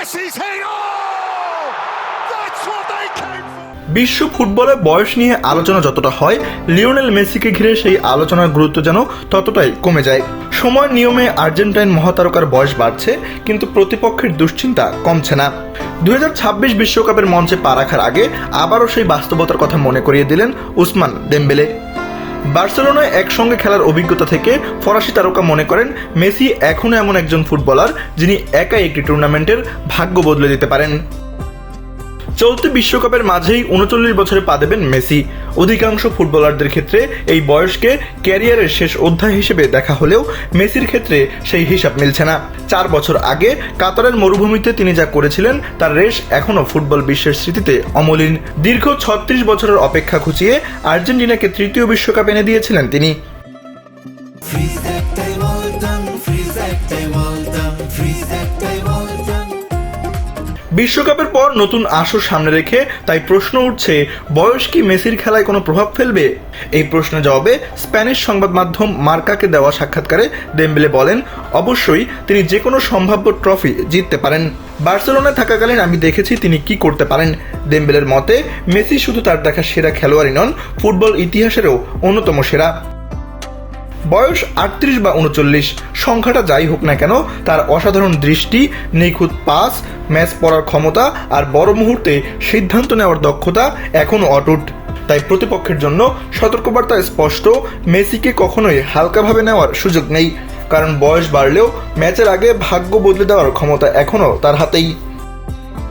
Messi's hit. Oh! That's what they came for. বিশ্ব ফুটবলে বয়স নিয়ে আলোচনা যতটা হয়, লিওনেল মেসিকে ঘিরে সেই আলোচনার গুরুত্ব যেন ততটাই কমে যায়। সময়ের নিয়মে আর্জেন্টাইন মহাতারকার বয়স বাড়ছে, কিন্তু প্রতিপক্ষের দুশ্চিন্তা কমছে না। 2026 বিশ্বকাপের মঞ্চে পা রাখার আগে আবারও সেই বাস্তবতার কথা মনে করিয়ে দিলেন উসমান দেমবেলে। বার্সেলোনায় একসঙ্গে খেলার অভিজ্ঞতা থেকে ফরাসি তারকা মনে করেন মেসি এখনও এমন একজন ফুটবলার যিনি একাই একটি টুর্নামেন্টের ভাগ্য বদলে দিতে পারেন। চলতি বিশ্বকাপের মাঝেই 39 বছরে পা দেবেন মেসি। অধিকাংশ ফুটবলারদের ক্ষেত্রে এই বয়সকে ক্যারিয়ারের শেষ অধ্যায় হিসেবে দেখা হলেও মেসির ক্ষেত্রে সেই হিসাব মিলছে না। 4 বছর আগে কাতারের মরুভূমিতে তিনি যা করেছিলেন তার রেশ এখনও ফুটবল বিশ্বের স্মৃতিতে অমলিন। দীর্ঘ 36 বছরের অপেক্ষা ঘুচিয়ে আর্জেন্টিনাকে তৃতীয় বিশ্বকাপ এনে দিয়েছিলেন তিনি। বিশ্বকাপের পর নতুন আসর সামনে রেখে তাই প্রশ্ন উঠছে, বয়স কি মেসির খেলায় কোনো প্রভাব ফেলবে? এই প্রশ্নের জবাবে স্প্যানিশ সংবাদ মাধ্যম মার্কাকে দেওয়া সাক্ষাৎকারে দেমবেলে বলেন, অবশ্যই তিনি যে কোনো সম্ভাব্য ট্রফি জিততে পারেন। বার্সেলোনায় থাকাকালীন আমি দেখেছি তিনি কি করতে পারেন। দেমবেলের মতে মেসি শুধু তার দেখা সেরা খেলোয়াড়ই নন, ফুটবল ইতিহাসেরও অন্যতম সেরা। বয়স 38 বা 39, সংখ্যাটা যাই হোক না কেন, তার অসাধারণ দৃষ্টি, নিখুঁত পাস, ম্যাচ পড়ার ক্ষমতা আর বড় মুহূর্তে সিদ্ধান্ত নেওয়ার দক্ষতা এখনও অটুট। তাই প্রতিপক্ষের জন্য সতর্কবার্তা স্পষ্ট, মেসিকে কখনোই হালকাভাবে নেওয়ার সুযোগ নেই, কারণ বয়স বাড়লেও ম্যাচের আগে ভাগ্য বদলে দেওয়ার ক্ষমতা এখনও তার হাতেই।